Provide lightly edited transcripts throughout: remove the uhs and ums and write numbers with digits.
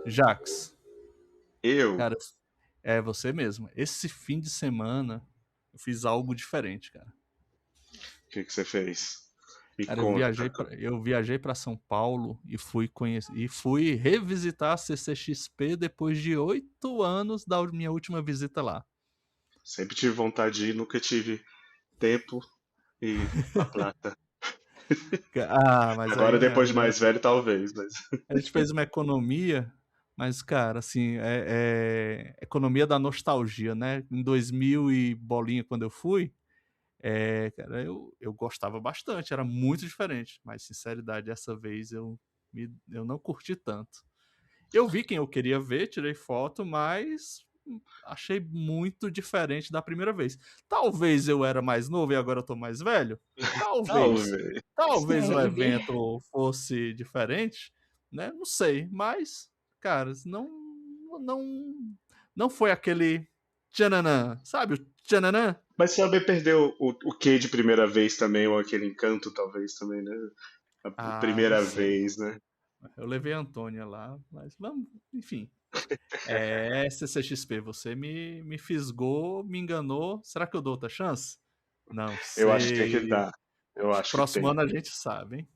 Jax, Eu? cara, é você mesmo. Esse fim de semana eu fiz algo diferente, cara. O que você fez? Me Cara, conta. eu viajei para São Paulo e fui revisitar a CCXP depois de 8 anos da minha última visita lá. Sempre tive vontade de ir, nunca tive tempo e a plata. Mas Agora, aí, né, depois de mais velho, talvez, mas a gente fez uma economia, mas, cara, assim, é economia da nostalgia, né? Em 2000 e bolinha, quando eu fui, cara, eu gostava bastante, era muito diferente, mas, sinceridade, dessa vez eu não curti tanto. Eu vi quem eu queria ver, tirei foto, mas achei muito diferente da primeira vez. Talvez eu era mais novo e agora eu tô mais velho. Talvez. talvez. Talvez o Maybe. evento fosse diferente, né? Não sei, mas, cara, não não foi aquele tchananã, sabe o tchananã? Mas você também perdeu o quê de primeira vez também, ou aquele encanto, talvez, também, né? A Não primeira sei. vez, né? Eu levei a Antônia lá, mas vamos, enfim. CCXP, você me fisgou, me enganou. Será que eu dou outra chance? Não Eu acho que tem que sei. dar. Eu acho que Próximo tem. ano a gente sabe, hein?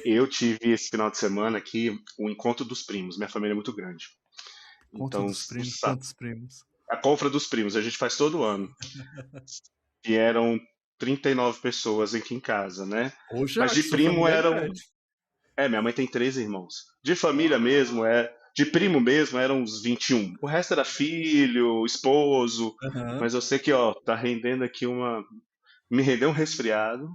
Eu tive esse final de semana aqui o encontro dos primos. Minha família é muito grande. Conto Então, dos primos, quantos primos? a confra dos primos, a gente faz todo ano. Vieram 39 pessoas aqui em casa, né? Poxa, Mas de que sua primo família é eram. grande. Minha mãe tem 13 irmãos. De família Ah, mesmo, de primo mesmo, eram uns 21. O resto era filho, esposo. aham. Mas eu sei que, ó, tá rendendo aqui uma. Me rendeu um resfriado,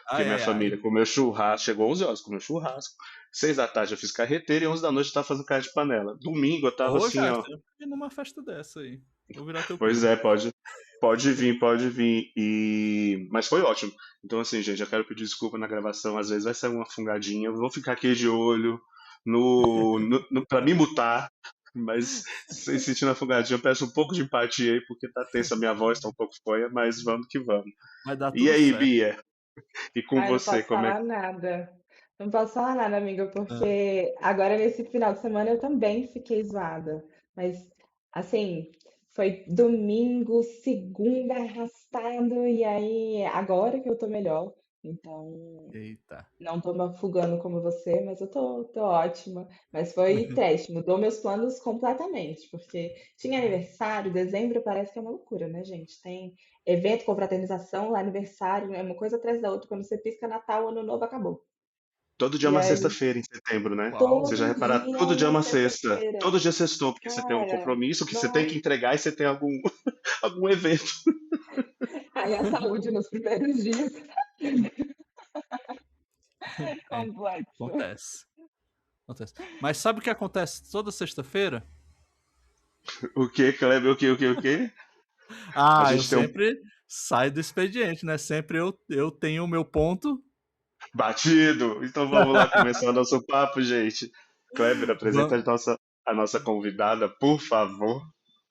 porque Ai, minha ai, ai. família comeu churrasco, chegou 11 horas, comeu churrasco. 6 da tarde eu fiz carreteira e 11 da noite eu tava fazendo carne de panela. Domingo eu tava Ô, assim, já, ó. você ir numa festa dessa aí. Vou virar teu Pois primo. é, pode vir, pode vir. Mas foi ótimo. Então, assim, gente, eu quero pedir desculpa na gravação. Às vezes vai sair uma fungadinha. Eu vou ficar aqui de olho pra me mutar. Mas se sentindo a fungadinha, eu peço um pouco de empatia aí, porque tá tensa a minha voz, tá um pouco fanha, mas vamos que vamos. Vai dar E tudo aí, certo. Bia? E com Ai, não você, posso como é que. falar nada. Não posso falar nada, amiga, Ah, porque agora nesse final de semana eu também fiquei zoada. Mas, assim, foi domingo, segunda arrastado, e aí agora que eu tô melhor. Então, eita. não tô me afogando como você, mas eu tô ótima. Mas foi trash, mudou meus planos completamente, porque tinha aniversário, dezembro parece que é uma loucura, né, gente? Tem evento, confraternização, lá aniversário, é uma coisa atrás da outra. Quando você pisca Natal, Ano Novo acabou. Todo dia é E uma aí, sexta-feira em setembro, né? Uau. Você já todo reparar, dia é todo dia é uma uma sexta. sexta-feira. Todo dia é sextou, porque você tem um Cara, compromisso que você tem que nossa. entregar e você tem algum, algum evento. Aí a saúde nos primeiros dias. É, Complexo. acontece. Acontece. Mas sabe o que acontece toda sexta-feira? O que, Kleber? O que? A Eu gente tem um sempre saio do expediente, né? Sempre eu tenho o meu ponto. batido. Então vamos lá começar o nosso papo, gente. Kleber, apresenta Va- a nossa convidada, por favor.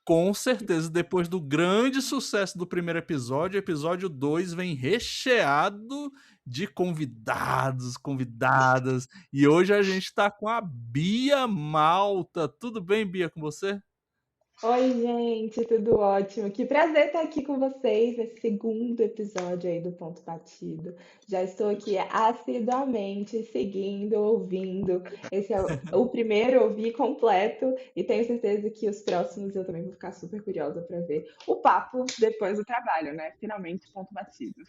Com certeza, depois do grande sucesso do primeiro episódio, o episódio 2 vem recheado de convidados, convidadas. E hoje a gente tá com a Bia Malta. Tudo bem, Bia, com você? Oi, gente, tudo ótimo. Que prazer estar aqui com vocês nesse segundo episódio aí do Ponto Batido. Já estou aqui assiduamente seguindo, ouvindo. Esse é o primeiro eu ouvi completo e tenho certeza que os próximos eu também vou ficar super curiosa para ver o papo depois do trabalho, né? Finalmente, Ponto Batido.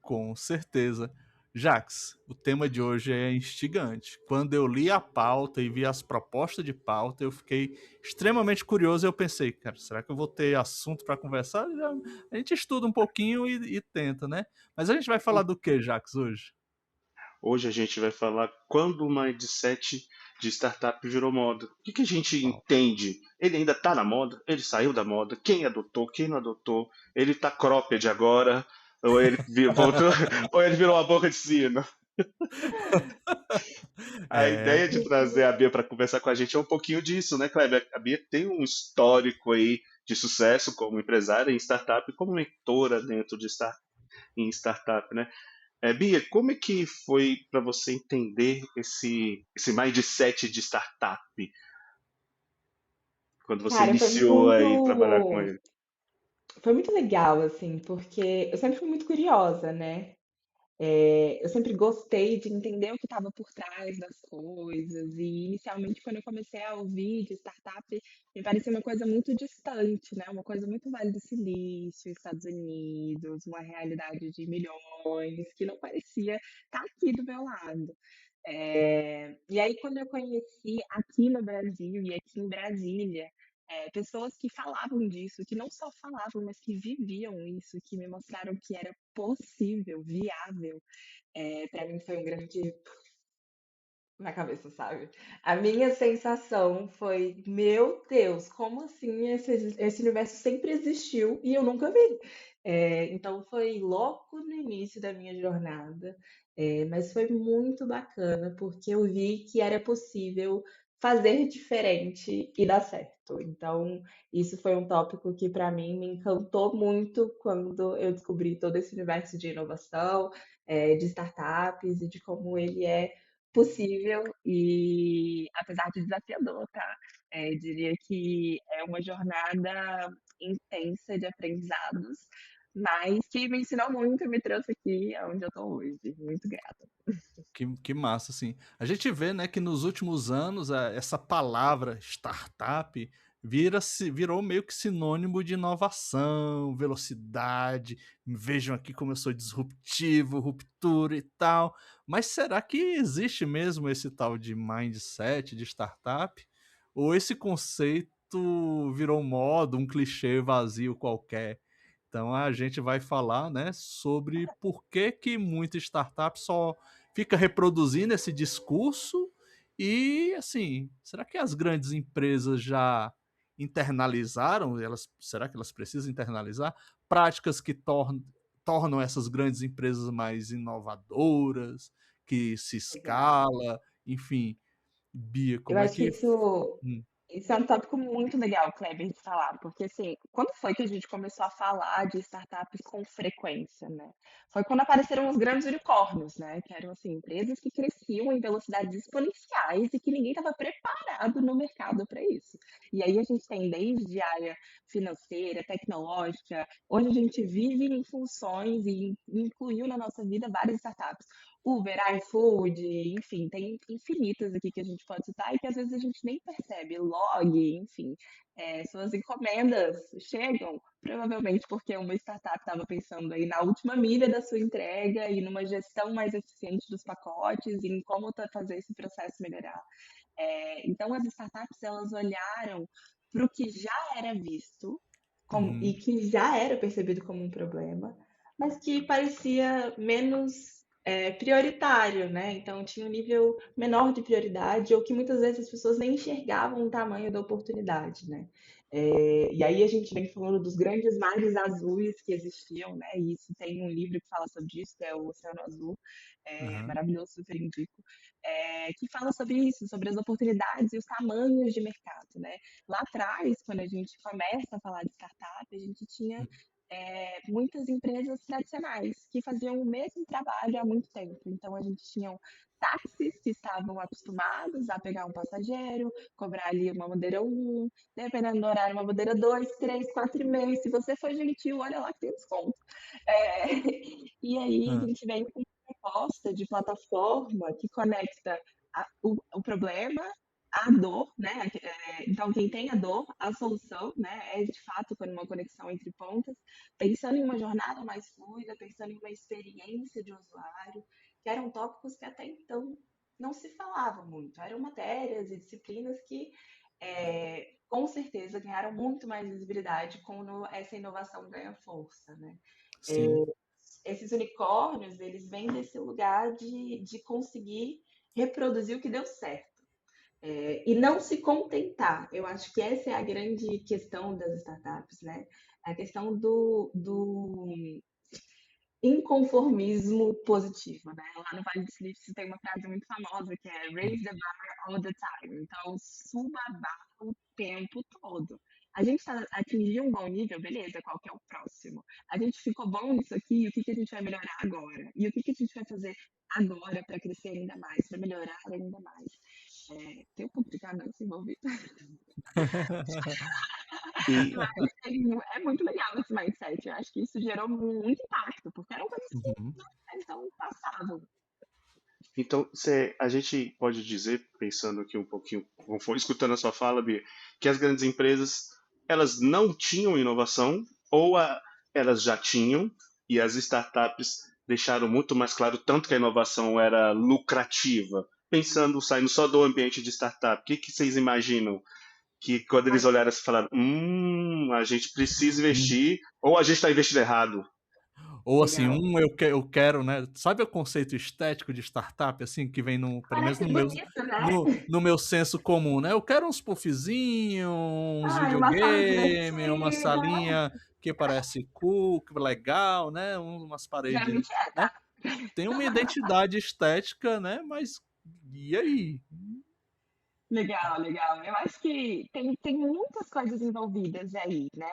Com certeza. Jax, o tema de hoje é instigante. Quando eu li a pauta e vi as propostas de pauta, eu fiquei extremamente curioso e eu pensei, cara, será que eu vou ter assunto para conversar? A gente estuda um pouquinho e tenta, né? Mas a gente vai falar do que, Jax, hoje? Hoje a gente vai falar quando o mindset de startup virou moda. O que a gente Uau. entende? Ele ainda está na moda? Ele saiu da moda? Quem adotou? Quem não adotou? Ele está cropped agora? Ou ele voltou? Ou ele virou uma boca de sino? A É, ideia de trazer a Bia para conversar com a gente é um pouquinho disso, né, Kleber? A Bia tem um histórico aí de sucesso como empresária em startup e como mentora dentro de em startup, né? Bia, como é que foi para você entender esse mindset de startup quando você Cara, iniciou aí trabalhar com ele? foi muito legal, assim, porque eu sempre fui muito curiosa, né? Eu sempre gostei de entender o que estava por trás das coisas, e inicialmente, quando eu comecei a ouvir de startup, me parecia uma coisa muito distante, né? Uma coisa muito Vale do Silício, Estados Unidos, uma realidade de milhões, que não parecia estar aqui do meu lado. E aí, quando eu conheci aqui no Brasil e aqui em Brasília, pessoas que falavam disso, que não só falavam, mas que viviam isso, que me mostraram que era possível, viável, para mim foi um grande na cabeça, sabe? A minha sensação foi, meu Deus, como assim esse universo sempre existiu e eu nunca vi? Então foi louco no início da minha jornada, mas foi muito bacana porque eu vi que era possível fazer diferente e dar certo. Então isso foi um tópico que para mim me encantou muito quando eu descobri todo esse universo de inovação, de startups e de como ele é possível e apesar de desafiador, tá? Diria que é uma jornada intensa de aprendizados, mas que me ensinou muito e me trouxe aqui aonde eu estou hoje. Muito grata. Que massa, assim. A gente vê, né, que nos últimos anos essa palavra startup virou meio que sinônimo de inovação, velocidade. Vejam aqui como eu sou disruptivo, ruptura e tal. Mas será que existe mesmo esse tal de mindset de startup? Ou esse conceito virou moda, um clichê vazio qualquer? Então a gente vai falar, né, sobre por que que muita startup só fica reproduzindo esse discurso e, assim, será que as grandes empresas já internalizaram? Será que elas precisam internalizar práticas que tornam essas grandes empresas mais inovadoras, que se Exato. escala, enfim. Bia, Eu como é acho que que... isso, Hum, isso é um tópico muito legal, Kleber, de falar, porque assim, quando foi que a gente começou a falar de startups com frequência, né? Foi quando apareceram os grandes unicórnios, né? Que eram assim, empresas que cresciam em velocidades exponenciais e que ninguém estava preparado no mercado para isso. E aí a gente tem desde a área financeira, tecnológica, hoje a gente vive em funções e incluiu na nossa vida várias startups. Uber, iFood, enfim, tem infinitas aqui que a gente pode citar e que às vezes a gente nem percebe. Log, enfim, suas encomendas chegam provavelmente porque uma startup estava pensando aí na última milha da sua entrega e numa gestão mais eficiente dos pacotes e em como fazer esse processo melhorar. Então, as startups elas olharam para o que já era visto e uhum, que já era percebido como um problema, mas que parecia menos prioritário, né? Então, tinha um nível menor de prioridade ou que muitas vezes as pessoas nem enxergavam o tamanho da oportunidade, né? E aí a gente vem falando dos grandes mares azuis que existiam, né? E isso tem um livro que fala sobre isso, que é o Oceano Azul, aham, maravilhoso, super indico, que fala sobre isso, sobre as oportunidades e os tamanhos de mercado, né? Lá atrás, quando a gente começa a falar de startup, a gente tinha muitas empresas tradicionais que faziam o mesmo trabalho há muito tempo. Então, a gente tinha táxis que estavam acostumados a pegar um passageiro, cobrar ali uma bandeira um, dependendo do horário, uma bandeira 2, 3, 4,5. Se você for gentil, olha lá que tem desconto. É, e aí a ah, gente vem com proposta de plataforma que conecta o problema à dor, né? Então, quem tem a dor, a solução, né? É de fato quando uma conexão entre pontas, pensando em uma jornada mais fluida, pensando em uma experiência de usuário, que eram tópicos que até então não se falava muito. Eram matérias e disciplinas que, com certeza, ganharam muito mais visibilidade quando essa inovação ganha força, né? sim, Esses unicórnios, eles vêm desse lugar de conseguir reproduzir o que deu certo. E não se contentar. Eu acho que essa é a grande questão das startups, né? A questão do inconformismo positivo, né? Lá no Vale do Silício tem uma frase muito famosa que é hum, raise the bar all the time. Então, suba a barra o tempo todo. a gente atingiu um bom nível, beleza, qual que é o próximo? A gente ficou bom nisso aqui, o que que a gente vai melhorar agora? E o que que a gente vai fazer agora para crescer ainda mais, para melhorar ainda mais? Tem um pouco de ganância envolvida, E mas é muito legal esse mindset. Eu acho que isso gerou muito impacto, porque eram coisas que Uhum, então passavam. então a gente pode dizer, pensando aqui um pouquinho, escutando a sua fala, Bia, que as grandes empresas elas não tinham inovação ou elas já tinham e as startups deixaram muito mais claro tanto que a inovação era lucrativa. Pensando, saindo só do ambiente de startup, o que, que vocês imaginam que quando eles olharam e falaram, a gente precisa sim. investir ou a gente está investindo errado? Ou assim, Legal. eu quero, né, sabe o conceito estético de startup, assim, que vem no pelo menos Parece bonito, né? no meu senso comum, né, eu quero uns puffzinhos, uns Ai, uma sala videogame, uma divertida. salinha que parece cool, que legal, né, umas Já me paredes, tinha, né, tá? tem uma identidade estética, né, mas e aí? Legal, legal. Eu acho que tem muitas coisas envolvidas aí, né?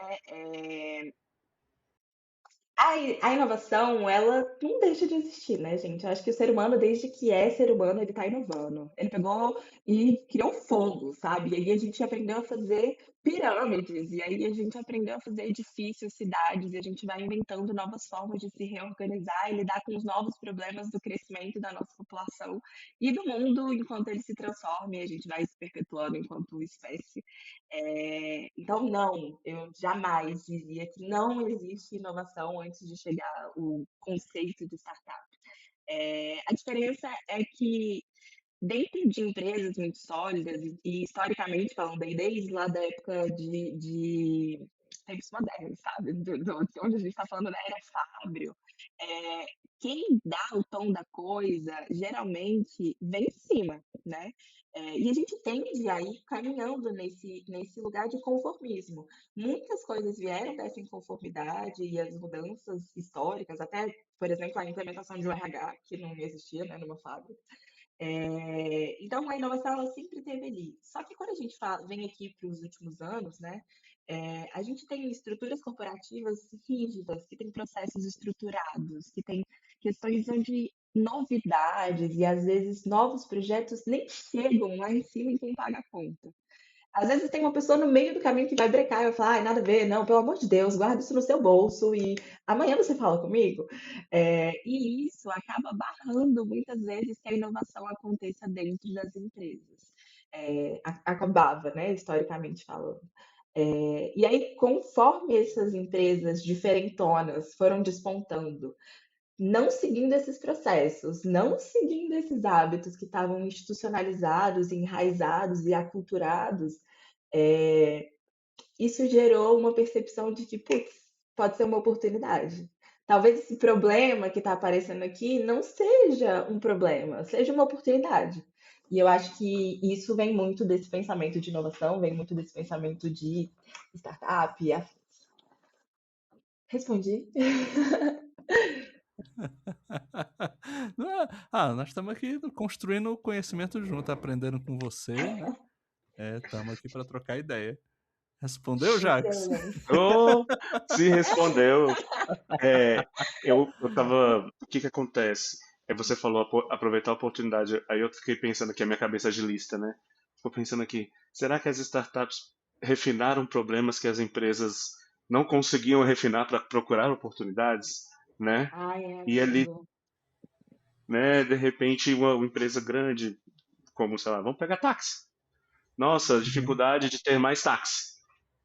A inovação, ela não deixa de existir, né, gente? Eu acho que o ser humano, desde que é ser humano, ele tá inovando. Ele pegou e criou fogo, sabe? E aí a gente aprendeu a fazer pirâmides, e aí a gente aprendeu a fazer edifícios, cidades, e a gente vai inventando novas formas de se reorganizar e lidar com os novos problemas do crescimento da nossa população e do mundo enquanto ele se transforma e a gente vai se perpetuando enquanto espécie. Então, não, eu jamais diria que não existe inovação antes de chegar o conceito de startup. A diferença é que dentro de empresas muito sólidas e historicamente falando aí, desde lá da época de tempos modernos, sabe? De onde a gente está falando da era Fábio, é, quem dá o tom da coisa geralmente vem em cima, né? E a gente tende a ir caminhando nesse lugar de conformismo. Muitas coisas vieram dessa inconformidade e as mudanças históricas, até, por exemplo, a implementação de um RH, que não existia, né, numa fábrica. Então, a inovação ela sempre teve ali. Só que quando a gente vem aqui para os últimos anos, né, a gente tem estruturas corporativas rígidas, que têm processos estruturados, que têm questões onde novidades e às vezes novos projetos nem chegam lá em cima em quem paga a conta. Às vezes tem uma pessoa no meio do caminho que vai brecar e vai falar, ai, nada a ver, não, pelo amor de Deus, guarda isso no seu bolso e amanhã você fala comigo. E isso acaba barrando muitas vezes que a inovação aconteça dentro das empresas. Acabava, né, historicamente falando. E aí, conforme essas empresas diferentonas foram despontando, não seguindo esses processos, não seguindo esses hábitos que estavam institucionalizados, enraizados e aculturados, é, isso gerou uma percepção de que, putz, pode ser uma oportunidade. Talvez esse problema que está aparecendo aqui não seja um problema, seja uma oportunidade. E eu acho que isso vem muito desse pensamento de inovação, vem muito desse pensamento de startup. Respondi? Nós estamos aqui construindo conhecimento junto, aprendendo com você, né, estamos aqui para trocar ideia. Respondeu, Jacques? Excelente. Oh, se respondeu. É, eu tava. O que que acontece? Você falou aproveitar a oportunidade. Aí eu fiquei pensando aqui, a minha cabeça agilista, né? Ficou pensando aqui, será que as startups refinaram problemas que as empresas não conseguiam refinar para procurar oportunidades, né? Ai, é E ali, absurdo. né, de repente, uma empresa grande, como, sei lá, vamos pegar táxi. Nossa, Uhum, dificuldade de ter mais táxi.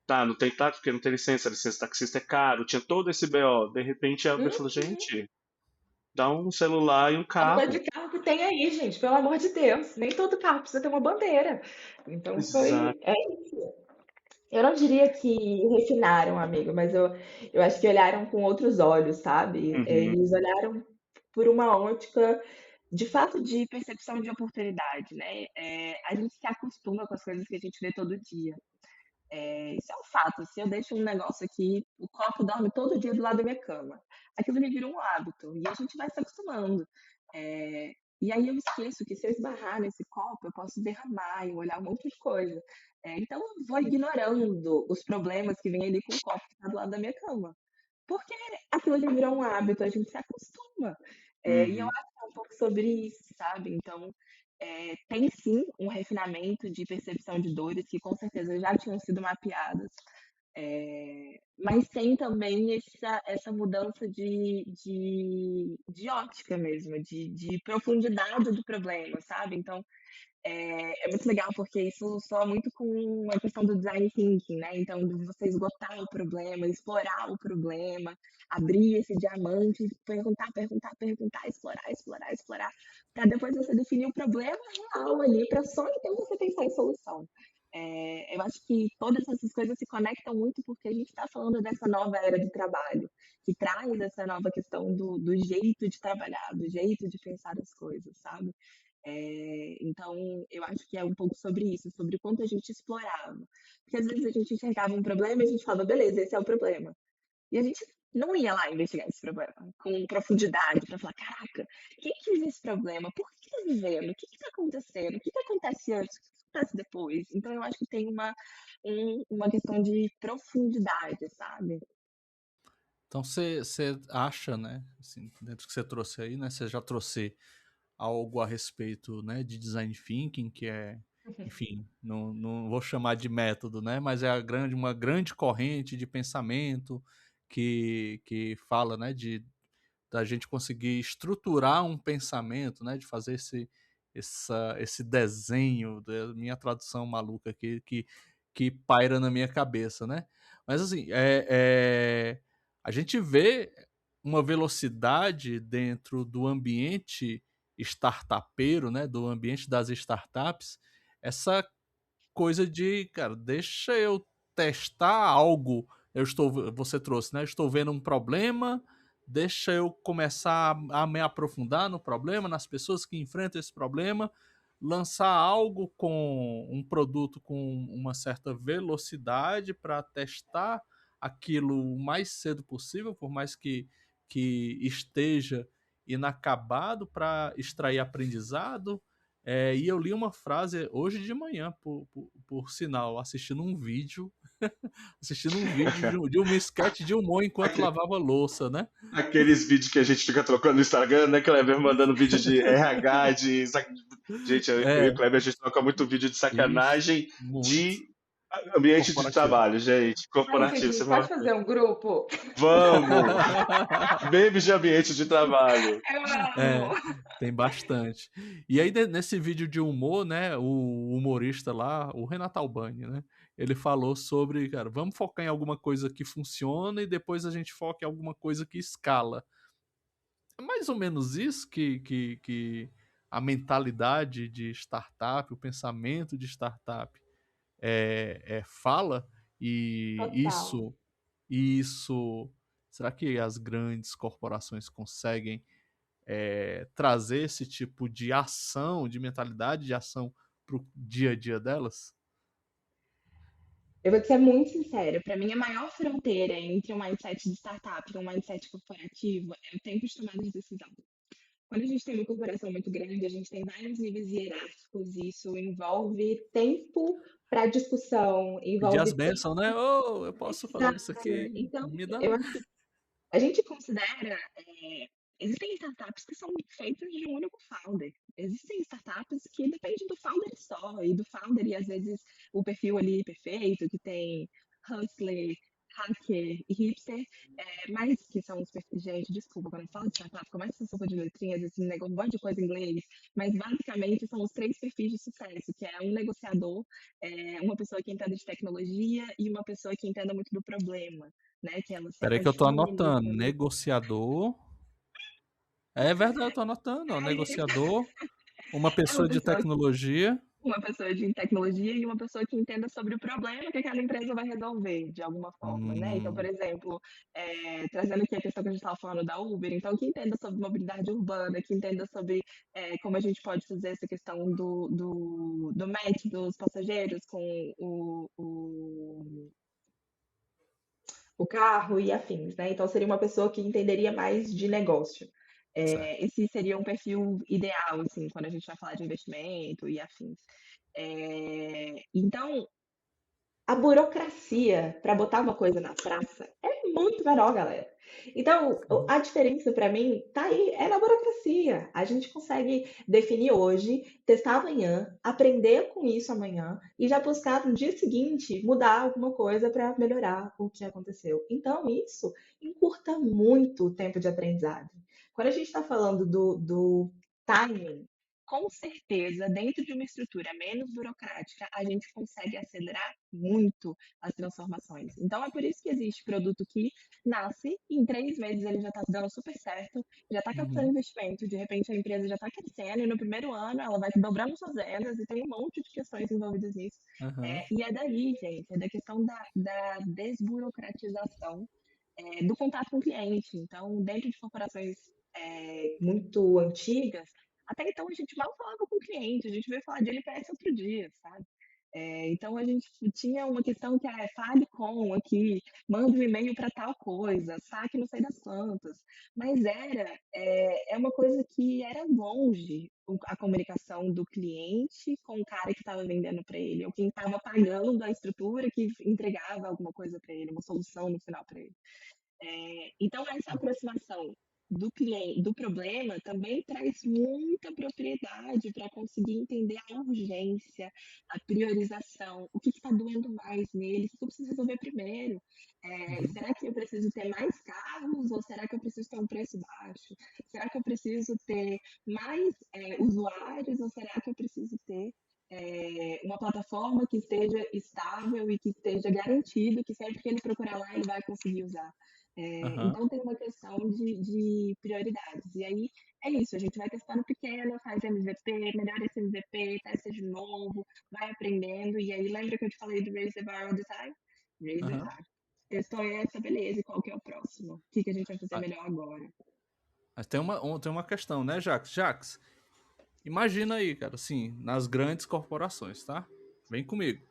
Tá, não tem táxi porque não tem licença, a licença taxista é caro, tinha todo esse BO. De repente a Uber falou, Uhum. gente, dá um celular e um A mudança carro. de carro que tem aí, gente, pelo amor de Deus. Nem todo carro precisa ter uma bandeira. Então Exato. eu não diria que refinaram, amigo, mas eu acho que olharam com outros olhos, sabe? Uhum. Eles olharam por uma ótica, de fato, de percepção de oportunidade, né? A gente se acostuma com as coisas que a gente vê todo dia. Isso é um fato. Se eu deixo um negócio aqui, o copo dorme todo dia do lado da minha cama. Aquilo me vira um hábito e a gente vai se acostumando. É, E aí eu esqueço que se eu esbarrar nesse copo, eu posso derramar e olhar um monte de coisa. Então eu vou ignorando os problemas que vem ali com o copo que está do lado da minha cama. Porque aquilo ali virou um hábito, a gente se acostuma. E eu Uhum. acho que é um pouco sobre isso, sabe? Então, tem sim um refinamento de percepção de dores que com certeza já tinham sido mapeadas. Mas tem também essa mudança de ótica mesmo, de profundidade do problema, sabe? Então, é muito legal porque isso soa muito com a questão do design thinking, né? Então, de você esgotar o problema, explorar o problema, abrir esse diamante, perguntar, perguntar, perguntar, explorar, explorar, explorar, para depois você definir o problema real ali, para só então você pensar em solução. Eu acho que todas essas coisas se conectam muito porque a gente está falando dessa nova era de trabalho, que traz essa nova questão do jeito de trabalhar, do jeito de pensar as coisas, sabe? Então, eu acho que é um pouco sobre isso, sobre o quanto a gente explorava. Porque às vezes a gente enxergava um problema e a gente falava, beleza, esse é o problema. E a gente não ia lá investigar esse problema com profundidade para falar, caraca, quem fez esse problema? Por que está vivendo? O que está acontecendo? O que acontece antes? O que acontece depois? Então, eu acho que tem uma questão de profundidade, sabe? Então você acha, né, assim, dentro do que você trouxe aí, né, você já trouxe algo a respeito, né, de design thinking, que é, enfim, não vou chamar de método, né, mas é uma grande corrente de pensamento que fala, né, da gente conseguir estruturar um pensamento, né, de fazer esse desenho, da minha tradução maluca aqui, que paira na minha cabeça, né? Mas assim, a gente vê uma velocidade dentro do ambiente startupeiro, né, do ambiente das startups, essa coisa de, cara, deixa eu testar algo. Você trouxe, né? Eu estou vendo um problema, deixa eu começar a me aprofundar no problema, nas pessoas que enfrentam esse problema, lançar algo com um produto com uma certa velocidade para testar aquilo o mais cedo possível, por mais que esteja inacabado, para extrair aprendizado. E eu li uma frase hoje de manhã, por sinal, assistindo um vídeo de uma sketch de humor enquanto Aque- lavava louça, né? Aqueles vídeos que a gente fica trocando no Instagram, né, Kleber? Mandando vídeo de RH, Gente, eu e o É, Kleber, a gente troca muito vídeo de isso, sacanagem muito de ambiente de corporativo. trabalho, gente. Ai, Corporativo, gente, você pode fala, fazer um grupo? vamos! Memes de ambiente de trabalho. Eu amo! É, tem bastante. E aí, nesse vídeo de humor, né, o humorista lá, o Renato Albani, né, ele falou sobre, cara, vamos focar em alguma coisa que funciona e depois a gente foca em alguma coisa que escala. É mais ou menos isso que a mentalidade de startup, o pensamento de startup fala, e Total. isso, será que as grandes corporações conseguem trazer esse tipo de ação, de mentalidade de ação para o dia a dia delas? Eu vou te ser muito sincera, para mim a maior fronteira entre um mindset de startup e um mindset corporativo é o tempo de tomada de decisão. Quando a gente tem uma corporação muito grande, a gente tem vários níveis hierárquicos, e isso envolve tempo para discussão, Pedir as envolve bênçãos, né? Oh, eu posso fazer isso exato. aqui, Então, me dá. eu acho que a gente considera, existem startups que são feitas de um único founder. Existem startups que dependem do founder só, e do founder, e às vezes o perfil ali perfeito, que tem hustler, hacker e hipster, mas que são os perfis, gente, desculpa, quando eu falo de startup, começa essa sopa de letrinhas, esse negócio, um monte de coisa em inglês, mas basicamente são os três perfis de sucesso, que é um negociador, uma pessoa que entenda de tecnologia e uma pessoa que entenda muito do problema, né, que ela se Peraí que eu tô apaixone no anotando. problema. Negociador. É verdade, eu tô anotando, ó. Negociador, uma É uma pessoa de pessoa tecnologia. uma pessoa de tecnologia e uma pessoa que entenda sobre o problema que aquela empresa vai resolver, de alguma forma, né. Então, por Hum, exemplo, trazendo aqui a questão que a gente estava falando da Uber, então que entenda sobre mobilidade urbana, que entenda sobre, como a gente pode fazer essa questão do match dos passageiros com o carro e afins, né. Então seria uma pessoa que entenderia mais de negócio. Certo. Esse seria um perfil ideal, assim, quando a gente vai falar de investimento e afins. Então, a burocracia para botar uma coisa na praça é muito menor, galera. Então, Uhum. a diferença para mim tá aí, é na burocracia. A gente consegue definir hoje, testar amanhã, aprender com isso amanhã e já buscar no dia seguinte mudar alguma coisa para melhorar o que aconteceu. Então, isso encurta muito o tempo de aprendizagem. Quando a gente está falando do timing, com certeza, dentro de uma estrutura menos burocrática, a gente consegue acelerar muito as transformações. Então, é por isso que existe produto que nasce e em 3 meses ele já está dando super certo, já está captando Uhum. investimento, de repente a empresa já está crescendo e no primeiro ano ela vai dobrando suas vendas e tem um monte de questões envolvidas nisso. Aham. E é daí, gente, é da questão da desburocratização do contato com o cliente. Então, dentro de corporações muito antigas, até então a gente mal falava com o cliente, a gente veio falar de NPS outro dia, sabe? Então a gente tinha uma questão que é fale com aqui, manda um e-mail para tal coisa, saque não sei das quantas. Mas é uma coisa que era longe a comunicação do cliente com o cara que estava vendendo para ele, ou quem estava pagando a estrutura que entregava alguma coisa para ele, uma solução no final para ele. Então, essa aproximação do cliente, do problema, também traz muita propriedade para conseguir entender a urgência, a priorização, o que está doendo mais nele, o que eu preciso resolver primeiro. Uhum. Será que eu preciso ter mais carros ou será que eu preciso ter um preço baixo? Será que eu preciso ter mais usuários ou será que eu preciso ter uma plataforma que esteja estável e que esteja garantido que sempre que ele procurar lá, ele vai conseguir usar? Aham. Então tem uma questão de prioridades. E aí é isso, a gente vai testando pequeno, faz MVP, melhora esse MVP, testa de novo, vai aprendendo. E aí lembra que eu te falei do Raise the Bar all the time? Raise the Aham. Bar. Testou essa, beleza, e qual que é o próximo? O que a gente vai fazer Ah, melhor agora? mas tem uma questão, né, Jax? Jax, imagina aí, cara, assim, nas grandes corporações, tá? Vem comigo.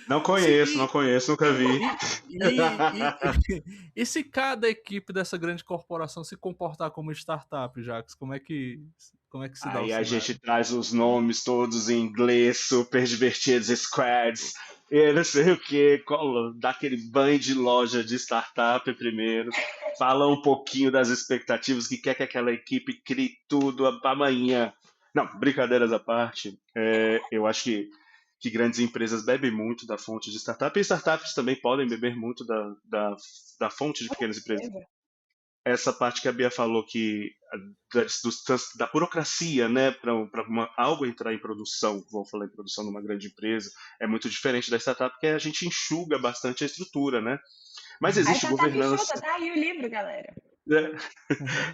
Não Se, conheço, não conheço, nunca vi. e, e, e, e se cada equipe dessa grande corporação se comportar como startup, Jax, como é que se dá o Aí a cenário? gente traz os nomes todos em inglês, super divertidos, squads, e não sei o que, dá aquele banho de loja de startup primeiro, fala um pouquinho das expectativas, que quer que aquela equipe crie tudo para amanhã. Não, brincadeiras à parte, eu acho que grandes empresas bebem muito da fonte de startup, e startups também podem beber muito da fonte de pequenas empresas. Beleza. Essa parte que a Bia falou que da burocracia, né, para algo entrar em produção, vou falar em produção numa grande empresa, é muito diferente da startup, porque a gente enxuga bastante a estrutura, né? Mas A Uhum. existe startup governança, enxuta, tá aí o livro, galera. né?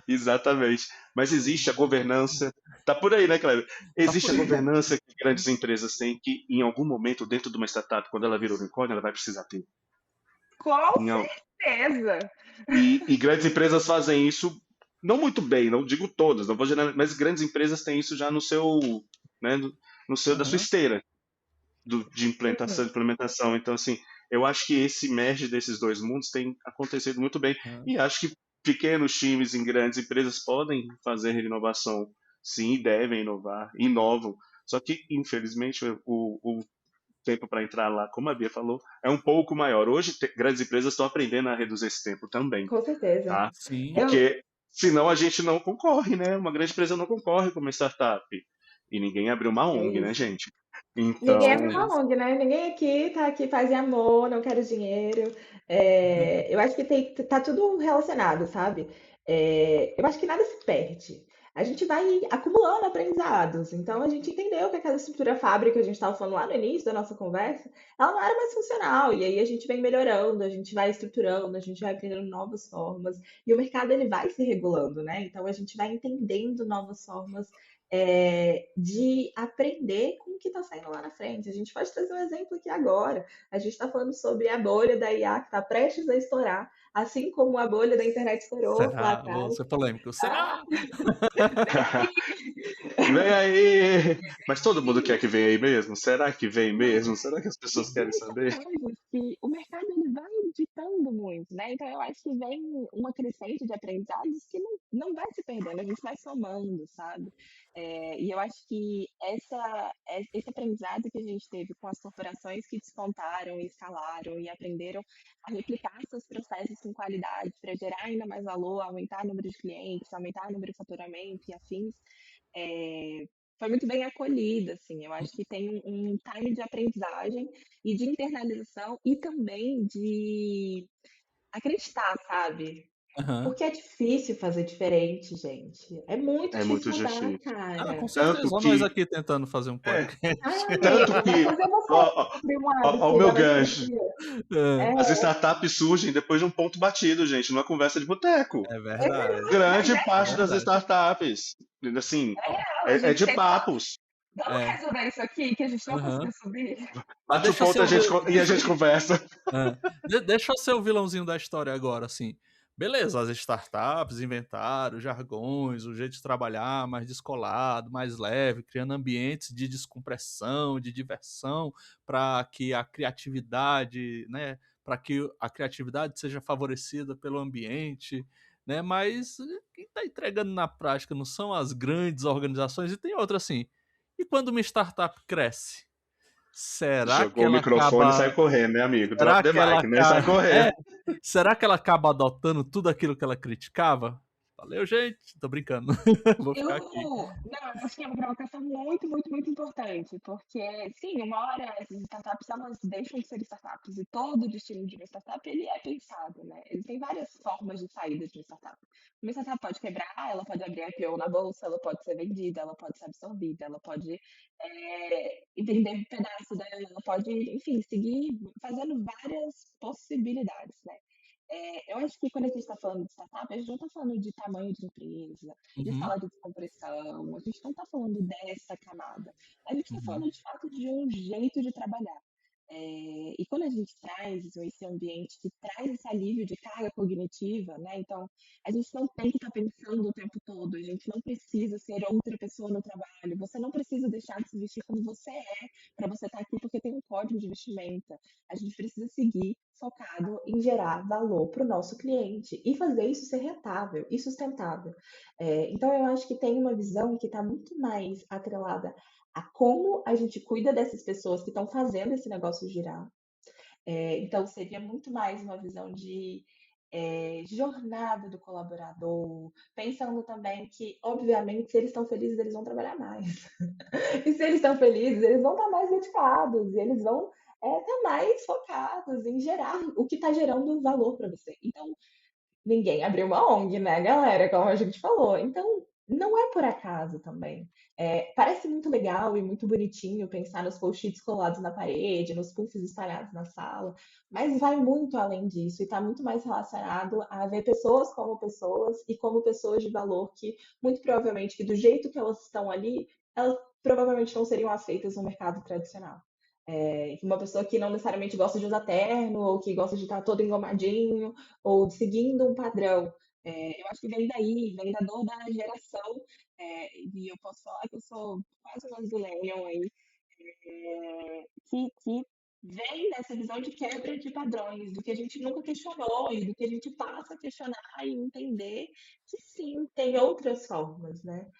Exatamente. Mas existe a governança, tá por aí, né, Cleber? Tá Existe por a aí. governança que grandes empresas têm que, em algum momento, dentro de uma startup, quando ela vira unicórnio, ela vai precisar ter. Com Em certeza. E grandes empresas fazem isso não muito bem, não digo todas, não vou generalizar, mas grandes empresas têm isso já no seu, né, no seu da sua Aham. esteira de Uhum. implementação. Então, assim, eu acho que esse merge desses dois mundos tem acontecido muito bem Aham. e acho que pequenos times em grandes empresas podem fazer inovação, sim, e devem inovar, inovam. Só que, infelizmente, o tempo para entrar lá, como a Bia falou, é um pouco maior. Hoje, grandes empresas estão aprendendo a reduzir esse tempo também, Com certeza. tá? Sim. Eu, Porque senão a gente não concorre, né? Uma grande empresa não concorre com uma startup. E ninguém abriu uma é ONG, né, isso. gente? Com Ninguém Então, abre uma certeza. ONG, né? Ninguém aqui tá aqui faz em amor, não quero dinheiro. Eu acho que tá tudo relacionado, sabe? Eu acho que nada se perde. A gente vai acumulando aprendizados. Então, a gente entendeu que aquela estrutura fábrica que a gente estava falando lá no início da nossa conversa, ela não era mais funcional. E aí a gente vem melhorando, a gente vai estruturando, a gente vai aprendendo novas formas. E o mercado ele vai se regulando, né? Então, a gente vai entendendo novas formas de aprender com o que está saindo lá na frente. A gente pode trazer um exemplo aqui agora. A gente está falando sobre a bolha da IA que está prestes a estourar, assim como a bolha da internet estourou lá Será? Vou atrás. ser polêmico. Ah, Será? Vem aí! Mas todo mundo quer que venha aí mesmo? Será que vem mesmo? Será que as pessoas E querem são saber? coisas que o mercado ele vai ditando muito, né, então eu acho que vem uma crescente de aprendizados que não vai se perdendo, a gente vai somando, sabe. E eu acho que esse aprendizado que a gente teve com as corporações que despontaram e escalaram e aprenderam a replicar seus processos com qualidade para gerar ainda mais valor, aumentar o número de clientes, aumentar o número de faturamento e afins, eh, foi muito bem acolhido, assim. Eu acho que tem um time de aprendizagem e de internalização e também de acreditar, sabe? Aham. Porque é difícil fazer diferente, gente. É muito É difícil muito mudar, difícil. Ah, com cara. Tanto certeza. Olha nós que. aqui tentando fazer um É, Ai, podcast. tanto amigo, vai que. fazer você Ó, ó, abrir um ó o hábito meu da gancho. mentoria. Hã. É, As startups surgem depois de um ponto batido, gente, numa conversa de boteco. É é verdade, verdade, mas Grande é parte das verdade. startups, assim, é real. A é gente de senta, papos. vamos É. resolver isso aqui que a gente não Aham. conseguiu subir. Mas Bate o deixa eu ser ponto o vil e a gente conversa. hã. Deixa eu ser o vilãozinho da história agora, assim. Beleza, as startups inventaram jargões, o jeito de trabalhar mais descolado, mais leve, criando ambientes de descompressão, de diversão, para que a criatividade, né, para que a criatividade seja favorecida pelo ambiente, né, mas quem está entregando na prática não são as grandes organizações. E tem outra assim, e quando uma startup cresce? Será que Jogou o ela microfone e acaba saiu correndo, né, amigo? Drop será the que ela mic, né? Sai aca correndo. é, será que ela acaba adotando tudo aquilo que ela criticava? Valeu, gente, tô brincando. Vou Eu ficar aqui. não, eu acho que é uma provocação muito, muito, muito importante, porque sim, uma hora essas startups elas deixam de ser startups e todo o destino de uma startup ele é pensado, né? Ele tem várias formas de saída de uma startup. Uma startup pode quebrar, ela pode abrir IPO na bolsa, ela pode ser vendida, ela pode ser absorvida, ela pode vender um pedaço dela, ela pode, enfim, seguir fazendo várias possibilidades, né? Eu acho que quando a gente está falando de startup, a gente não está falando de tamanho de empresa, de Uhum, sala de descompressão, a gente não está falando dessa camada. A gente está uhum, falando de fato de um jeito de trabalhar. E quando a gente traz esse ambiente que traz esse alívio de carga cognitiva, né? Então, a gente não tem que estar pensando o tempo todo, a gente não precisa ser outra pessoa no trabalho, você não precisa deixar de se vestir como você é para você estar aqui porque tem um código de vestimenta. A gente precisa seguir focado em gerar valor para o nosso cliente e fazer isso ser rentável e sustentável. Então, eu acho que tem uma visão que está muito mais atrelada a como a gente cuida dessas pessoas que estão fazendo esse negócio girar. Então, seria muito mais uma visão de jornada do colaborador, pensando também que, obviamente, se eles estão felizes, eles vão trabalhar mais. E se eles estão felizes, eles vão estar mais dedicados, e eles vão estar mais focados em gerar o que está gerando valor para você. Então, ninguém abriu uma ONG, né, galera? Como a gente falou. Então, não é por acaso também. Parece muito legal e muito bonitinho pensar nos post-its colados na parede, nos puffs espalhados na sala, mas vai muito além disso e está muito mais relacionado a ver pessoas e como pessoas de valor que, muito provavelmente, que do jeito que elas estão ali, elas provavelmente não seriam aceitas no mercado tradicional. Uma pessoa que não necessariamente gosta de usar terno, ou que gosta de estar todo engomadinho, ou seguindo um padrão. Eu acho que vem daí, vem da dor da geração, e eu posso falar que eu sou quase uma millennial aí, que vem dessa visão de quebra de padrões, do que a gente nunca questionou e do que a gente passa a questionar e entender que sim, tem outras formas, né?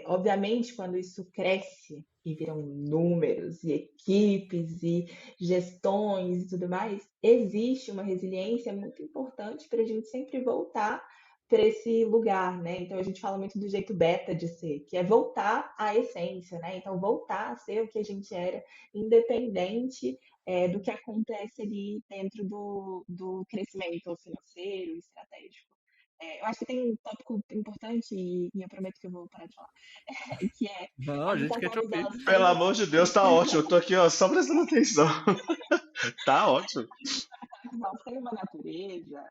Obviamente, quando isso cresce e viram números e equipes e gestões e tudo mais, existe uma resiliência muito importante para a gente sempre voltar para esse lugar, né? Então a gente fala muito do jeito beta de ser, que é voltar à essência, né? Então voltar a ser o que a gente era, independente do que acontece ali dentro do crescimento financeiro e estratégico. Eu acho que tem um tópico importante, e eu prometo que eu vou parar de falar, que é Não, a as gente quer te startups, ouvir. elas Pelo têm, amor de Deus, tá ótimo. Eu tô aqui, ó, só prestando atenção. Tá ótimo. elas têm uma natureza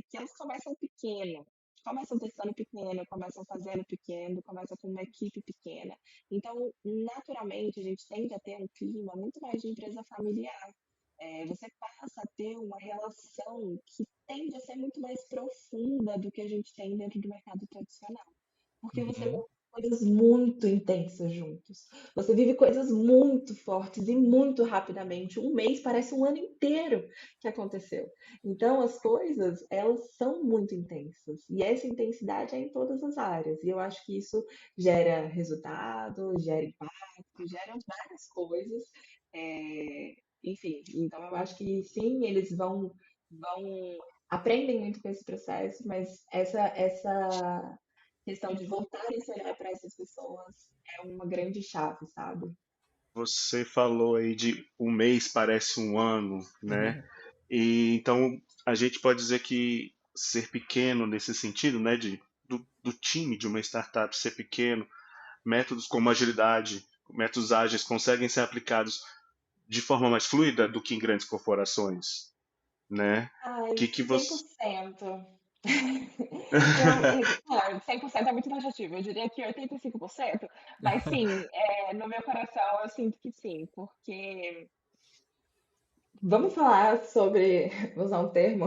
que elas começam pequeno, começam testando pequeno, começam fazendo pequeno, começam com uma equipe pequena. Então, naturalmente, a gente tende a ter um clima muito mais de empresa familiar. Você passa a ter uma relação que tende a ser muito mais profunda do que a gente tem dentro do mercado tradicional. Porque você Uhum, coisas muito intensas juntos. Você vive coisas muito fortes e muito rapidamente. Um mês parece um ano inteiro que aconteceu. Então, as coisas, elas são muito intensas. E essa intensidade é em todas as áreas. E eu acho que isso gera resultado, gera impacto, gera várias coisas. É, enfim, então eu acho que sim, eles vão aprendem muito com esse processo, mas essa questão de voltar a se olhar para essas pessoas é uma grande chave, sabe? Você falou aí de um mês parece um ano, né? E então a gente pode dizer que ser pequeno nesse sentido, né, do time de uma startup ser pequeno, métodos como agilidade, métodos ágeis conseguem ser aplicados de forma mais fluida do que em grandes corporações, né? Ai, Que cem por você cento. 100% é muito taxativo, eu diria que 85%, mas sim, no meu coração eu sinto que sim, porque vamos falar sobre, vou usar um termo,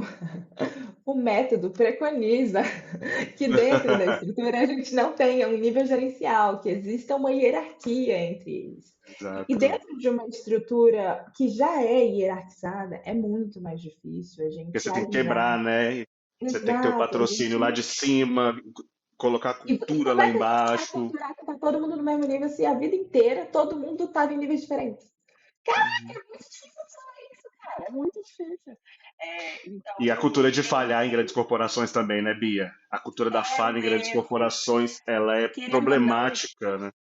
o método preconiza que dentro da estrutura a gente não tenha um nível gerencial, que exista uma hierarquia entre eles. E Exato. dentro de uma estrutura que já é hierarquizada, é muito mais difícil a Porque gente você tem que alinhar. quebrar, né? Você tem que ter o Exato, a patrocínio lá de gente. cima, colocar a E cultura como lá é que a gente vai embaixo. capturar que tá todo mundo no mesmo nível se a vida inteira todo mundo estava em níveis diferentes? Uhum. É muito difícil falar isso, cara, é muito difícil. Então, E a eu cultura de entendo falhar em grandes que corporações também, né, Bia? A cultura da é falha um em grandes erro. corporações, ela é Querendo ou não, problemática, né?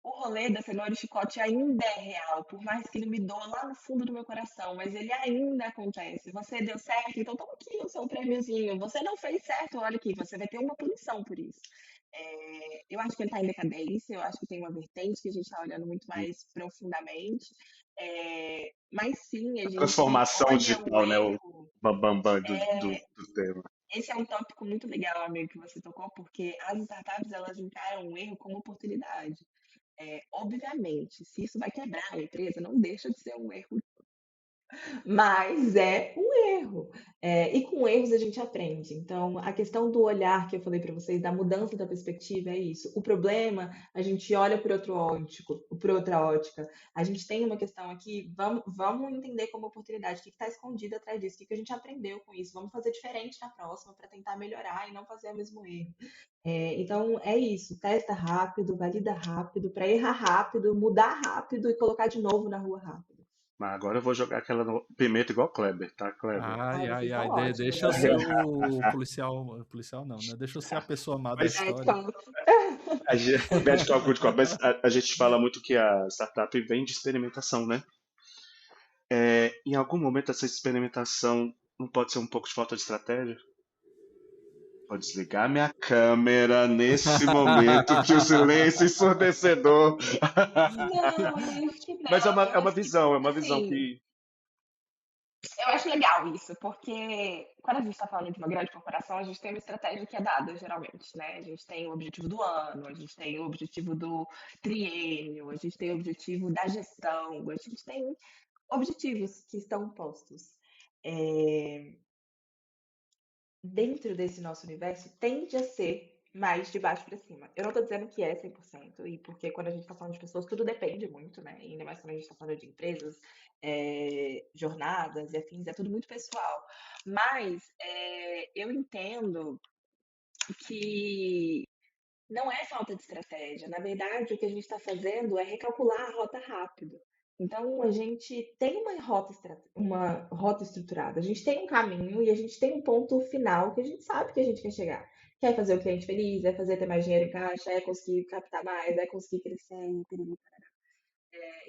o rolê da cenoura e chicote ainda é real, por mais que ele me doa lá no fundo do meu coração, mas ele ainda acontece. Você deu certo, então toma aqui o seu prêmiozinho. Você não fez certo, olha aqui, você vai ter uma punição por isso. Eu acho que ele está em decadência, eu acho que tem uma vertente que a gente está olhando muito mais profundamente. Mas sim, a A gente transformação olha o digital, né? O erro. bambambam do tema. Esse é um tópico muito legal, amigo, que você tocou, porque as startups elas encaram o erro como oportunidade. Obviamente, se isso vai quebrar a empresa, não deixa de ser um erro, mas é um erro. E com erros a gente aprende. Então, a questão do olhar que eu falei para vocês, da mudança da perspectiva, é isso. O problema, a gente olha por outra ótica. A gente tem uma questão aqui, vamos entender como oportunidade, o que está escondido atrás disso, o que a gente aprendeu com isso, vamos fazer diferente na próxima para tentar melhorar e não fazer o mesmo erro. Então, é isso. Testa rápido, valida rápido, para errar rápido, mudar rápido e colocar de novo na rua rápido. Mas agora eu vou jogar aquela pimenta igual Kleber, tá, Kleber? Ai, Ai, vocês ai, são ai, ótimos, deixa eu ser né? o policial, policial não, né? Deixa eu ser a pessoa má da Mas Bad história. cop. bad cop, good cop, mas a gente fala muito que a startup vem de experimentação, né? Em algum momento essa experimentação não pode ser um pouco de falta de estratégia? Vou desligar minha câmera nesse momento que o silêncio ensurdecedor. Não, eu acho que Mas não. Eu é uma acho que, visão, assim, que. eu acho legal isso, porque quando a gente está falando de uma grande corporação, a gente tem uma estratégia que é dada, geralmente, né? A gente tem o objetivo do ano, a gente tem o objetivo do triênio, a gente tem o objetivo da gestão, a gente tem objetivos que estão postos. É, Dentro desse nosso universo, tende a ser mais de baixo para cima. Eu não estou dizendo que é 100%, e porque quando a gente está falando de pessoas, tudo depende muito, né? Ainda mais quando a gente está falando de empresas, jornadas e afins, é tudo muito pessoal. Mas eu entendo que não é falta de estratégia. Na verdade, o que a gente está fazendo é recalcular a rota rápido. Então, a gente tem uma rota estruturada, a gente tem um caminho e a gente tem um ponto final que a gente sabe que a gente quer chegar. Quer fazer o cliente feliz, é fazer ter mais dinheiro em caixa, é conseguir captar mais, é conseguir crescer, piriri.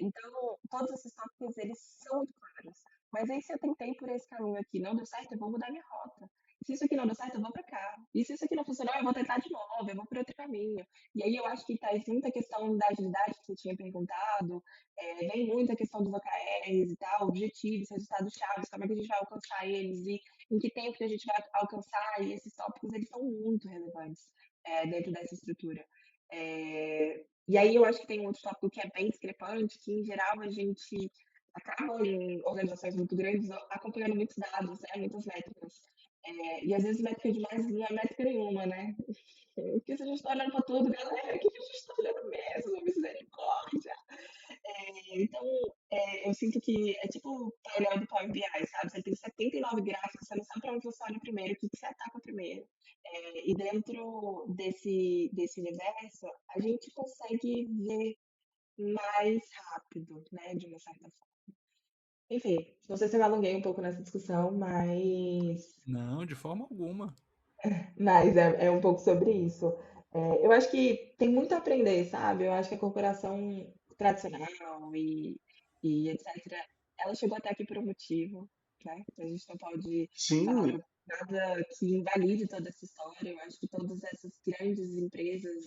Então, todos esses tópicos, eles são muito claros. Mas aí, se eu tentei por esse caminho aqui, não deu certo, eu vou mudar minha rota. Se isso aqui não deu certo, eu vou para cá. E se isso aqui não funcionou, eu vou tentar de novo, eu vou por outro caminho. E aí eu acho que traz muita questão da agilidade que você tinha perguntado, vem muita questão dos OKRs e tal, objetivos, resultados chaves, como é que a gente vai alcançar eles e em que tempo que a gente vai alcançar. E esses tópicos, eles são muito relevantes dentro dessa estrutura. E aí eu acho que tem um outro tópico que é bem discrepante, que em geral a gente acaba em organizações muito grandes acompanhando muitos dados, muitas métricas. E às vezes métrica demais não é métrica nenhuma, né? Porque se a gente está olhando para tudo, galera, o que a gente está olhando mesmo? Misericórdia! Então, eu sinto que é tipo o painel do Power BI, sabe? Você tem 79 gráficos, você não sabe para onde você olha primeiro, o que você ataca primeiro. E dentro desse universo, a gente consegue ver mais rápido, né? De uma certa forma. Enfim, não sei se eu me alonguei um pouco nessa discussão, Não, de forma alguma. mas é um pouco sobre isso. Eu acho que tem muito a aprender, sabe? Eu acho que a corporação tradicional e etc., ela chegou até aqui por um motivo, né? A gente não pode falar Sim, nada que invalide toda essa história. Eu acho que todas essas grandes empresas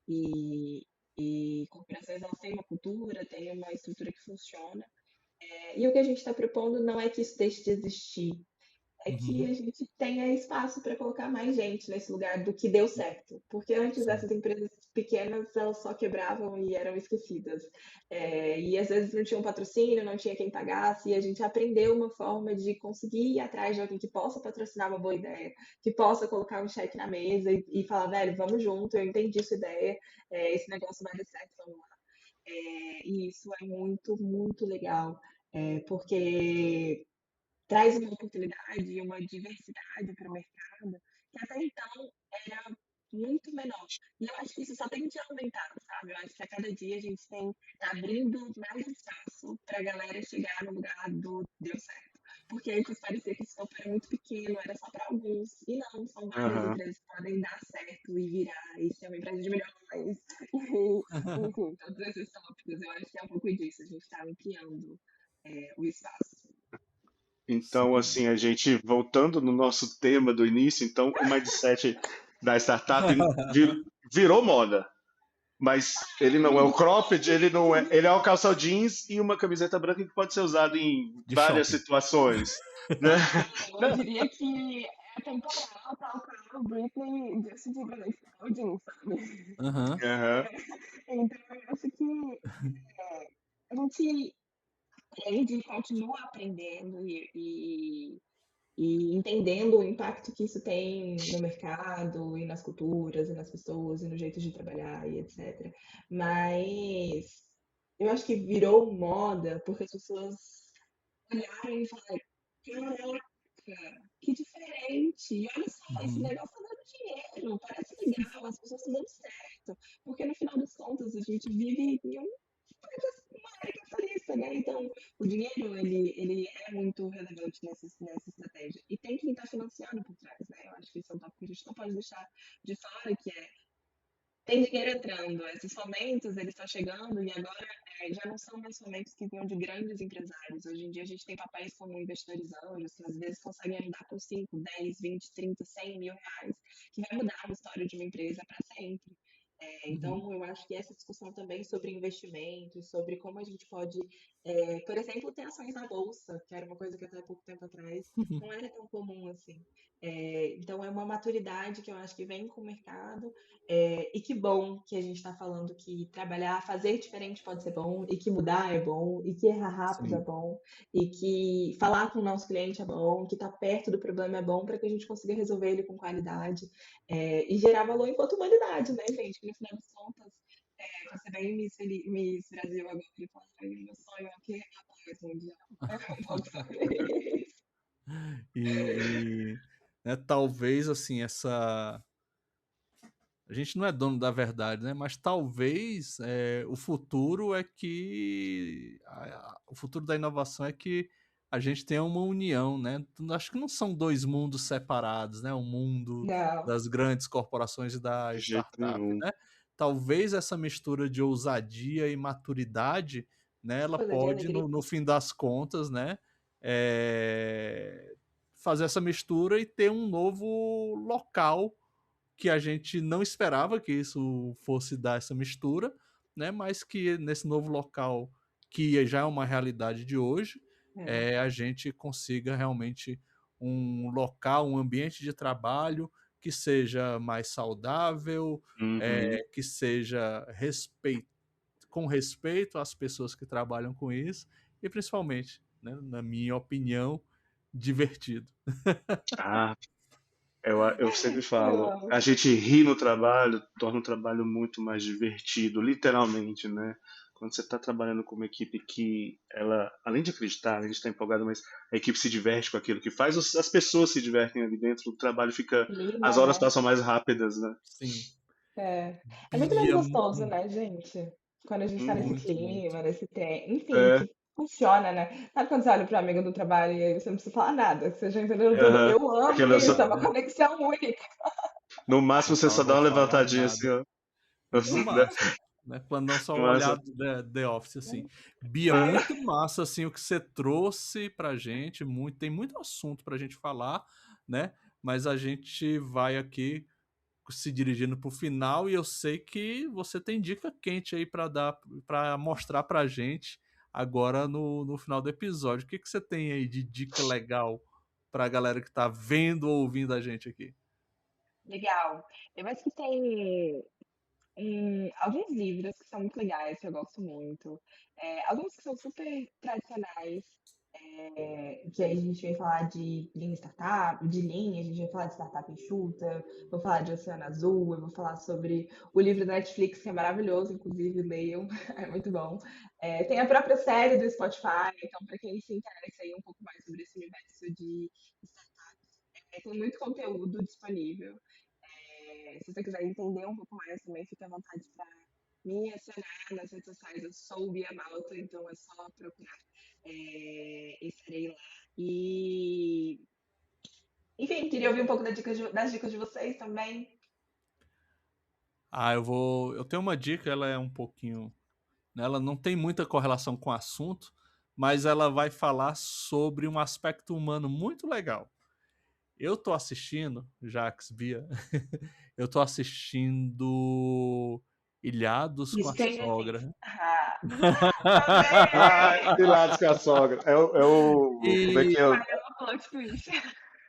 e, e corporações, elas têm uma cultura, têm uma estrutura que funciona. E o que a gente está propondo não é que isso deixe de existir, é que Uhum. a gente tenha espaço para colocar mais gente nesse lugar do que deu certo. Porque antes Sim. essas empresas pequenas, elas só quebravam e eram esquecidas. E às vezes não tinha um patrocínio, não tinha quem pagasse, e a gente aprendeu uma forma de conseguir ir atrás de alguém que possa patrocinar uma boa ideia, que possa colocar um cheque na mesa e falar, velho, vamos junto, eu entendi sua ideia, esse negócio vai dar certo, vamos lá. E isso é muito, muito legal, porque traz uma oportunidade e uma diversidade para o mercado que até então era muito menor. E eu acho que isso só tem de aumentar, sabe? Eu acho que a cada dia a gente tem tá abrindo mais espaço para a galera chegar no lugar do deu certo. Porque antes parecia que esse escopo era muito pequeno, era só para alguns. E não, são várias aham. empresas que podem dar certo e virar e ser uma empresa de milhões. Enfim, todos esses tópicos. Eu acho que é um pouco disso. A gente está ampliando o espaço. Então, Sim. assim, a gente, voltando no nosso tema do início, então, o mindset da startup virou moda. Mas ele não é o Amigo, cropped, ele não é. Ele é o calça jeans e uma camiseta branca que pode ser usado em De várias shopping. situações. Né? eu diria que é temporal, tal qual o Britney e Justin Timberlake Jeans, sabe? Aham. Aham. Então, eu acho que a gente aprende e continua aprendendo e entendendo o impacto que isso tem no mercado e nas culturas e nas pessoas e no jeito de trabalhar e etc. Mas eu acho que virou moda porque as pessoas olharam e falaram, caraca, que diferente! E olha só, esse Uhum. negócio tá dando dinheiro, parece legal, as pessoas estão dando certo. Porque no final das contas a gente vive em uma área capitalista, né? Então o dinheiro ele é muito relevante nessa estratégia. E tem quem está financiando por trás, né? Eu acho que isso é um tópico que a gente não pode deixar de fora, que é tem dinheiro entrando, esses fomentos eles estão chegando e agora já não são mais fomentos que vinham de grandes empresários. Hoje em dia a gente tem papéis como investidores anjos, que às vezes conseguem ajudar com 5, 10, 20, 30, 100 mil reais, que vai mudar a história de uma empresa para sempre. Uhum. Então, eu acho que essa discussão também sobre investimentos, sobre como a gente pode, por exemplo, ter ações na bolsa, que era uma coisa que até pouco tempo atrás não era tão comum assim. Então, é uma maturidade que eu acho que vem com o mercado e que bom que a gente está falando que trabalhar, fazer diferente pode ser bom, e que mudar é bom, e que errar rápido é Sim. bom, e que falar com o nosso cliente é bom, que estar perto do problema é bom para que a gente consiga resolver ele com qualidade e gerar valor enquanto humanidade, né, gente? Que no final das contas, você bem Miss Brasil agora e fala, "Ai, meu sonho é o quê? A paz mundial." É um pouco sobre isso. E, né, talvez assim essa a gente não é dono da verdade, né? Mas talvez o futuro é que o futuro da inovação é que a gente tenha uma união, né? Acho que não são dois mundos separados, né? O mundo Não, das grandes corporações e da De jeito startup, nenhum. né? Talvez essa mistura de ousadia e maturidade, né? Ela coisa de pode, alegria. no fim das contas, né? Fazer essa mistura e ter um novo local que a gente não esperava que isso fosse dar essa mistura, né? Mas que nesse novo local, que já é uma realidade de hoje, É. a gente consiga realmente um local, um ambiente de trabalho que seja mais saudável, Uhum. que seja com respeito às pessoas que trabalham com isso e principalmente, né, na minha opinião, divertido. Ah, eu sempre Eu falo, a amo. gente ri no trabalho, torna o trabalho muito mais divertido, literalmente, né? Quando você está trabalhando com uma equipe que ela, além de acreditar, além de estar empolgada, mas a equipe se diverte com aquilo que faz, as pessoas se divertem ali dentro, o trabalho fica, as Clima, horas né? passam mais rápidas, né? Sim. É. É muito mais Bia, gostoso, né, gente? Quando a gente tá nesse Uhum. muito, muito. clima, nesse tempo, enfim, É, que funciona, né? Sabe quando você olha pro amigo do trabalho e aí você não precisa falar nada, que você já entendeu tudo? aham. Eu amo Aquela isso, é só- uma conexão única. no máximo você Não, só eu dá vou uma falar levantadinha assim, nada. ó. No máximo, né? Quando não só No o olhar máximo. do The Office, assim. Bia, Ah, muito massa, assim, o que você trouxe pra gente, muito, tem muito assunto pra gente falar, né? Mas a gente vai aqui se dirigindo pro final e eu sei que você tem dica quente aí pra dar, para mostrar pra gente agora no final do episódio. O que que você tem aí de dica legal pra galera que tá vendo ou ouvindo a gente aqui? Legal. Eu acho que tem alguns livros que são muito legais, que eu gosto muito. Alguns que são super tradicionais, que aí a gente vai falar de linha startup, de linha, a gente vai falar de startup enxuta, vou falar de Oceano Azul, eu vou falar sobre o livro da Netflix, que é maravilhoso, inclusive leiam, é muito bom. Tem a própria série do Spotify, então para quem se interessa aí um pouco mais sobre esse universo de startups, tem muito conteúdo disponível. Se você quiser entender um pouco mais também, fique à vontade para me acionar nas redes sociais. Eu sou Bia Malta, então é só procurar. Estarei lá. E, enfim, queria ouvir um pouco das dicas de vocês também. Ah, eu tenho uma dica, ela é um pouquinho, né, ela não tem muita correlação com o assunto, mas ela vai falar sobre um aspecto humano muito legal. Eu tô assistindo, Jax Bia, eu tô assistindo Ilhados com a Stranger Things. Sogra. Ah, também! Pilates com a sogra. Como é E que é? Maior plot twist.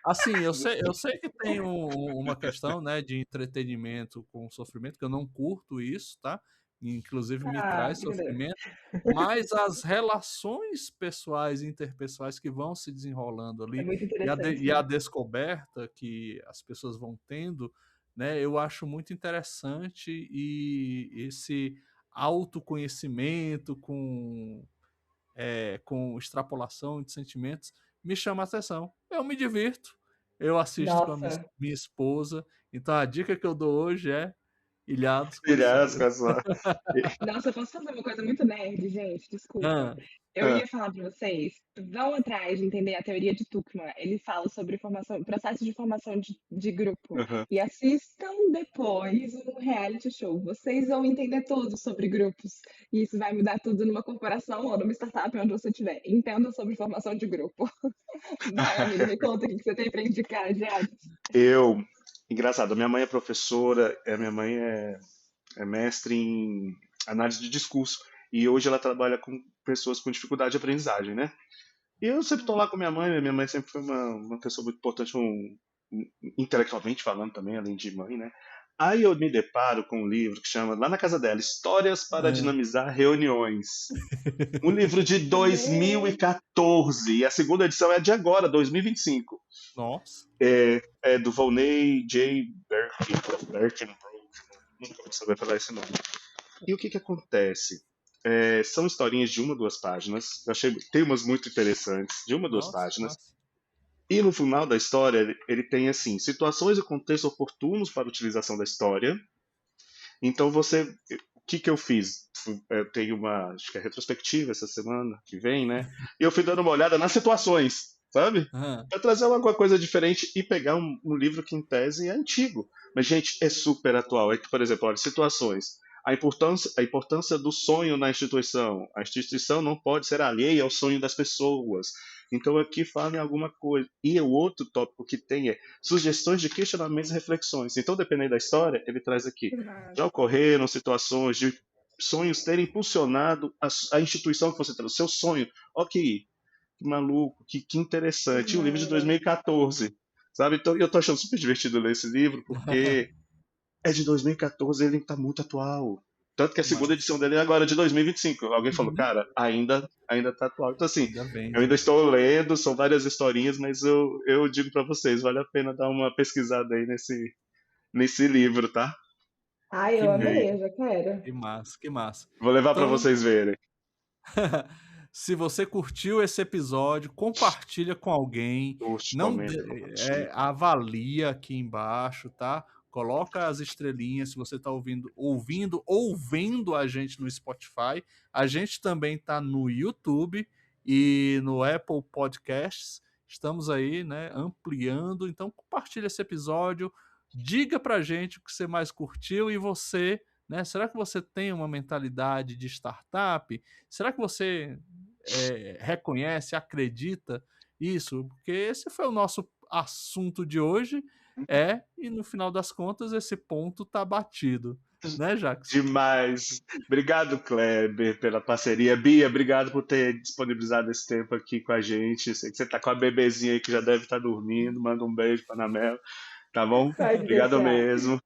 assim, eu sei que tem uma questão, né, de entretenimento com sofrimento, que eu não curto isso, tá? Inclusive me Ah, traz brincadeira. sofrimento, mas as relações pessoais e interpessoais que vão se desenrolando É ali muito e interessante, e a né? descoberta que as pessoas vão tendo, né, eu acho muito interessante e esse autoconhecimento com extrapolação de sentimentos, me chama a atenção. Eu me divirto, eu assisto com a minha, Nossa, minha esposa. Então a dica que eu dou hoje é Ilhados com a Pilates Sogra. com a sogra. Nossa, eu posso fazer uma coisa muito nerd, gente? Desculpa. Ah, Eu Ah, ia falar para vocês, vão atrás de entender a teoria de Tuckman. Ele fala sobre processo de formação de grupo. aham. E assistam depois um reality show. Vocês vão entender tudo sobre grupos. E isso vai mudar tudo numa corporação ou numa startup, onde você estiver. Entenda sobre formação de grupo. Vai, amigo, me conta o que você tem para indicar, já. Eu, engraçado, minha mãe é professora, minha mãe é mestre em análise de discurso e hoje ela trabalha com pessoas com dificuldade de aprendizagem, né? E eu sempre estou lá com minha mãe sempre foi uma pessoa muito importante, intelectualmente falando também, além de mãe, né? Aí eu me deparo com um livro que chama, lá na casa dela, Histórias para ah. Dinamizar Reuniões. Um livro de Amei. 2014, e a segunda edição é de agora, 2025. Nossa. É do Volney J. Birkenbrook, nunca vou saber falar esse nome. E o que que acontece? São historinhas de uma, duas páginas. Eu achei temas muito interessantes, de uma, duas Nossa, que páginas. massa. E no final da história, ele tem assim, situações e contextos oportunos para a utilização da história. Então o que que eu fiz? Eu tenho uma, acho que é retrospectiva essa semana que vem, né? E eu fui dando uma olhada nas situações, sabe? Ah, Para trazer alguma coisa diferente e pegar um livro que em tese é antigo. Mas, gente, é super atual. É que, por exemplo, olha, situações. A importância do sonho na instituição. A instituição não pode ser alheia ao sonho das pessoas. Então aqui fala em alguma coisa. E o outro tópico que tem é sugestões de questionamentos e reflexões. Então, dependendo da história, ele traz aqui. Que Já massa. ocorreram situações de sonhos terem impulsionado a instituição que você trouxe, seu sonho. Ok, que maluco, que Que interessante. E o livro de massa. 2014, sabe? Então, eu tô achando super divertido ler esse livro, porque é de 2014, ele tá muito atual. Tanto que a segunda Mas edição dele é agora de 2025. Alguém falou, uhum, cara, ainda tá atual. Então, assim, ainda bem, eu ainda gente. estou lendo, são várias historinhas, mas eu digo pra vocês, vale a pena dar uma pesquisada aí nesse livro, tá? Ai, Que eu massa, E amei, eu já quero. que massa, que massa. vou levar pra Então, vocês verem. se você curtiu esse episódio, compartilha com alguém, Curte, não comenta, compartilha. avalia aqui embaixo, tá? Coloca as estrelinhas se você está ouvindo ou vendo a gente no Spotify. A gente também está no YouTube e no Apple Podcasts. Estamos aí, né, ampliando. Então compartilha esse episódio, diga pra gente o que você mais curtiu e você, né? Será que você tem uma mentalidade de startup? Será que você reconhece, acredita isso? Porque esse foi o nosso assunto de hoje, e no final das contas esse ponto tá batido, né, Jackson? Demais. Obrigado, Kleber, pela parceria. Bia, obrigado por ter disponibilizado esse tempo aqui com a gente. Sei que você tá com a bebezinha aí que já deve estar dormindo. Manda um beijo para Anabela, tá bom? Pode Obrigado deixar. mesmo,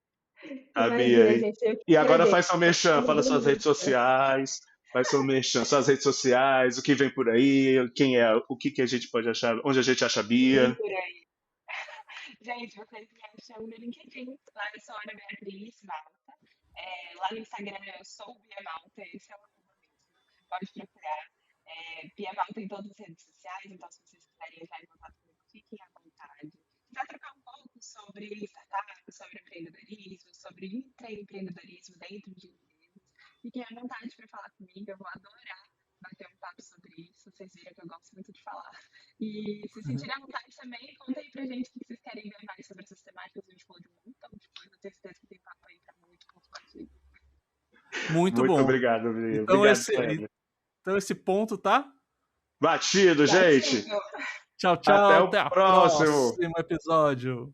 a Bia Imagina, aí. gente, eu que E agora agradeço. faz seu merchan, Uma fala suas redes delícia. sociais, faz seu merchan, suas redes sociais, o que vem por aí, quem é, o que que a gente pode achar, onde a gente acha a Vem Bia. por aí. Gente, vocês me acham no LinkedIn. Lá eu sou Ana Beatriz Malta. Lá no Instagram eu sou Bia Malta, esse é o arroba mesmo. Pode procurar. Bia Malta em todas as redes sociais, então se vocês quiserem entrar em contato comigo, fiquem à vontade. Quiser trocar um pouco sobre startup, sobre empreendedorismo, sobre intraempreendedorismo dentro de empresas, fiquem à vontade para falar comigo, eu vou adorar bater um papo sobre isso. Vocês viram que eu gosto muito de falar. E se sentirem à vontade também, conta aí pra gente o que vocês querem ver mais sobre essas temáticas. A gente falou de um montão de coisa, tenho certeza que tem papo aí pra muito ponto batido. Muito Muito bom. obrigado, Bia. Então Obrigado, esse, Kleber. então esse ponto tá. Batido, gente. Batido! Tchau, Até tchau, o até a próximo. próximo episódio.